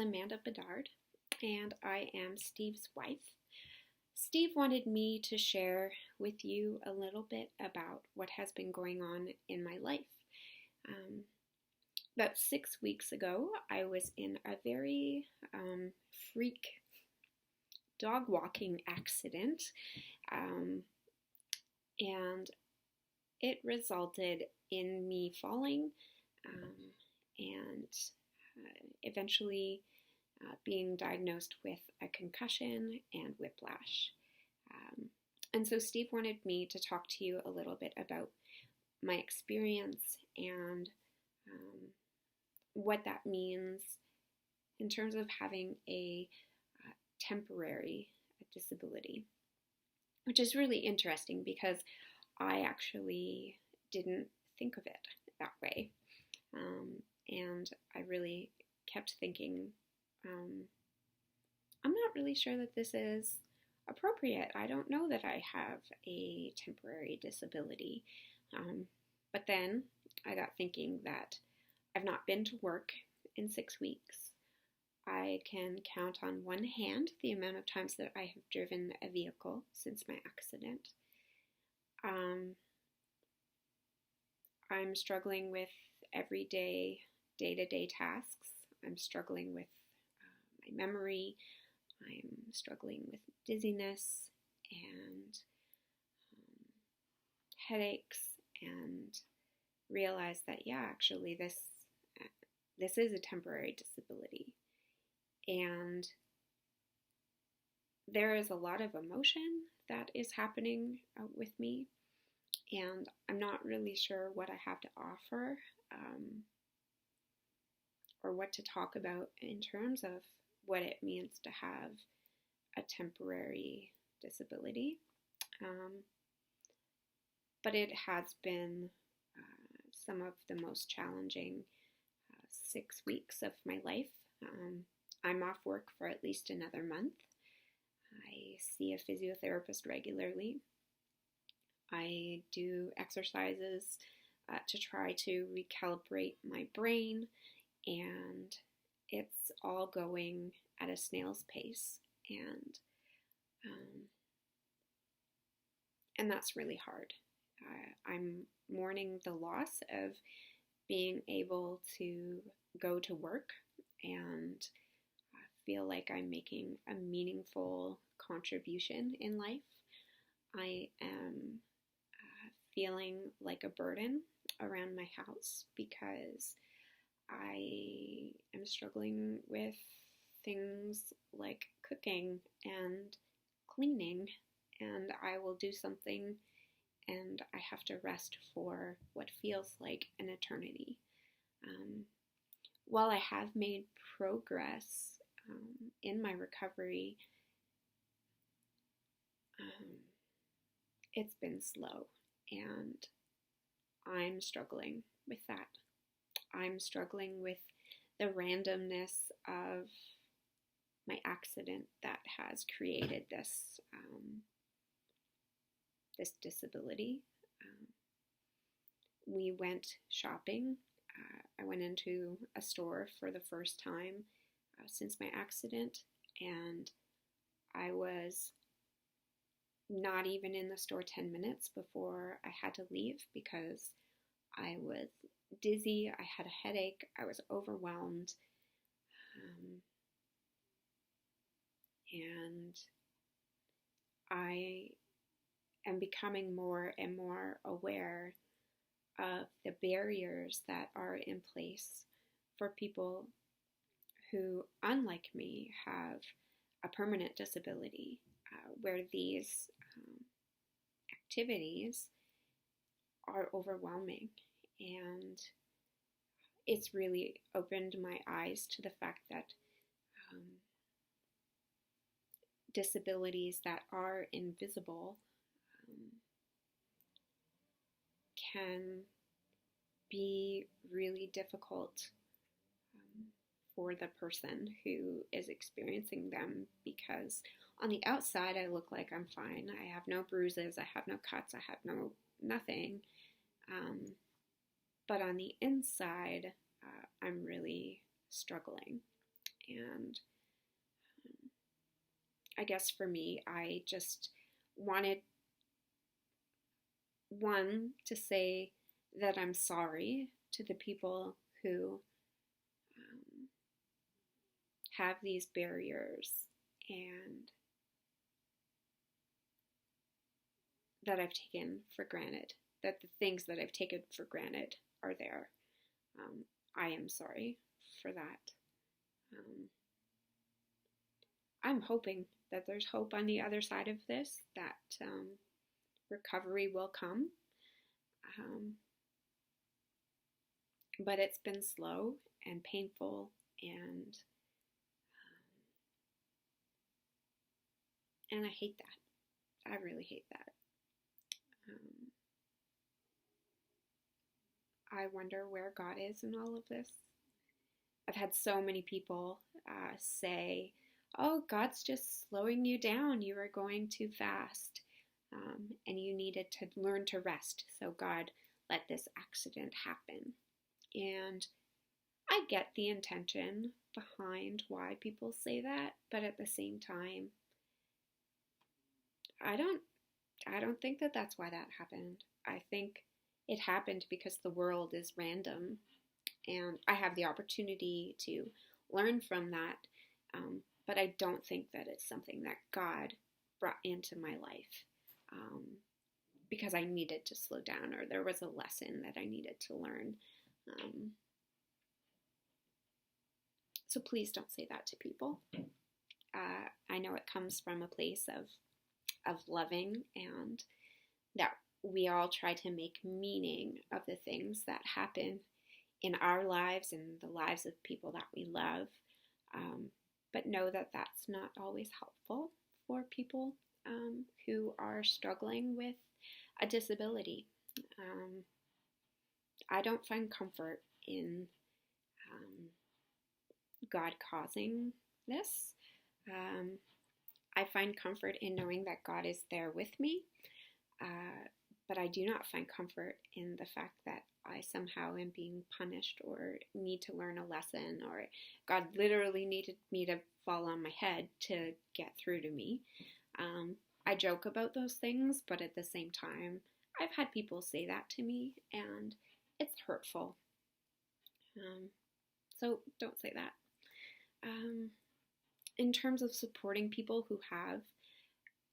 Amanda Bedard, and I am Steve's wife. Steve wanted me to share with you a little bit about what has been going on in my life. About 6 weeks ago, I was in a very freak dog walking accident, and it resulted in me falling and eventually being diagnosed with a concussion and whiplash. And so Steve wanted me to talk to you a little bit about my experience and what that means in terms of having a temporary disability, which is really interesting because I actually didn't think of it that way. And I really kept thinking, I'm not really sure that this is appropriate. I don't know that I have a temporary disability. But then I got thinking that I've not been to work in 6 weeks. I can count on one hand the amount of times that I have driven a vehicle since my accident. I'm struggling with everyday, day-to-day tasks. I'm struggling with my memory. I'm struggling with dizziness and headaches, and realize that, actually this is a temporary disability. And there is a lot of emotion that is happening with me, and I'm not really sure what I have to offer or what to talk about in terms of what it means to have a temporary disability. But it has been some of the most challenging 6 weeks of my life. I'm off work for at least another month. I see a physiotherapist regularly. I do exercises to try to recalibrate my brain, and it's all going at a snail's pace, and that's really hard. I'm mourning the loss of being able to go to work and feel like I'm making a meaningful contribution in life. I am feeling like a burden around my house because I am struggling with things like cooking and cleaning, and I will do something and I have to rest for what feels like an eternity. While I have made progress in my recovery, it's been slow, and I'm struggling with that. I'm struggling with the randomness of my accident that has created this disability. We went shopping. I went into a store for the first time since my accident, and I was not even in the store 10 minutes before I had to leave because I was dizzy, I had a headache, I was overwhelmed, and I am becoming more and more aware of the barriers that are in place for people who, unlike me, have a permanent disability, where these activities are overwhelming. And it's really opened my eyes to the fact that disabilities that are invisible can be really difficult for the person who is experiencing them, because on the outside I look like I'm fine. I have no bruises, I have no cuts, I have nothing. But on the inside, I'm really struggling. And I guess for me, I just wanted, one, to say that I'm sorry to the people who have these barriers and that I've taken for granted, that the things that I've taken for granted are there. I am sorry for that. I'm hoping that there's hope on the other side of this, that recovery will come. But it's been slow and painful, and I hate that. I really hate that. I wonder where God is in all of this. I've had so many people say, oh, God's just slowing you down. You are going too fast. And you needed to learn to rest. So God let this accident happen. And I get the intention behind why people say that, but at the same time, I don't think that that's why that happened. I think it happened because the world is random, and I have the opportunity to learn from that. But I don't think that it's something that God brought into my life because I needed to slow down, or there was a lesson that I needed to learn. So please don't say that to people. I know it comes from a place of loving, and that we all try to make meaning of the things that happen in our lives and the lives of people that we love. But know that that's not always helpful for people who are struggling with a disability. I don't find comfort in God causing this. I find comfort in knowing that God is there with me, but I do not find comfort in the fact that I somehow am being punished or need to learn a lesson, or God literally needed me to fall on my head to get through to me. I joke about those things, but at the same time, I've had people say that to me, and it's hurtful. So don't say that. In terms of supporting people who have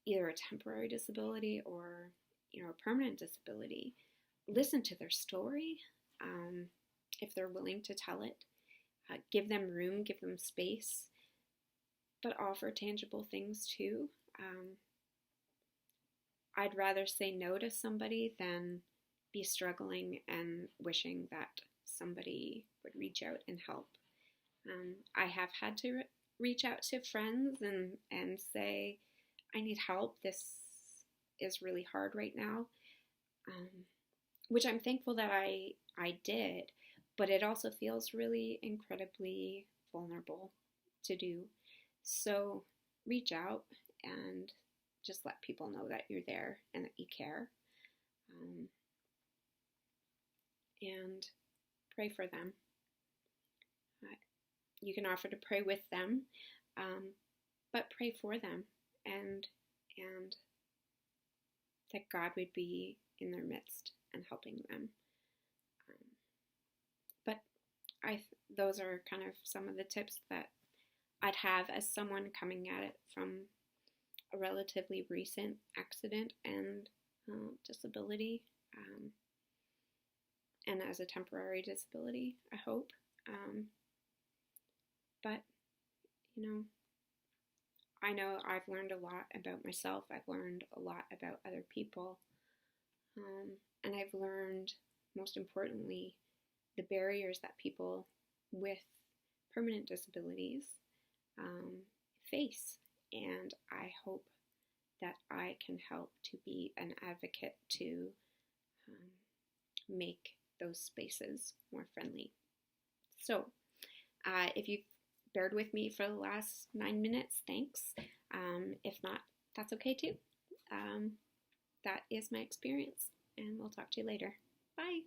either a temporary disability or a permanent disability, listen to their story if they're willing to tell it. Give them room, give them space, but offer tangible things too. I'd rather say no to somebody than be struggling and wishing that somebody would reach out and help. I have had to reach out to friends and say, I need help. This is really hard right now, which I'm thankful that I did, but it also feels really incredibly vulnerable to do. So reach out and just let people know that you're there and that you care. And pray for them. You can offer to pray with them, but pray for them, and that God would be in their midst and helping them. But those are kind of some of the tips that I'd have as someone coming at it from a relatively recent accident and disability, and as a temporary disability, I hope. But, I know I've learned a lot about myself. I've learned a lot about other people. And I've learned, most importantly, the barriers that people with permanent disabilities face. And I hope that I can help to be an advocate to make those spaces more friendly. So, if you've bared with me for the last 9 minutes, thanks. If not, that's okay too. That is my experience, and we'll talk to you later. Bye.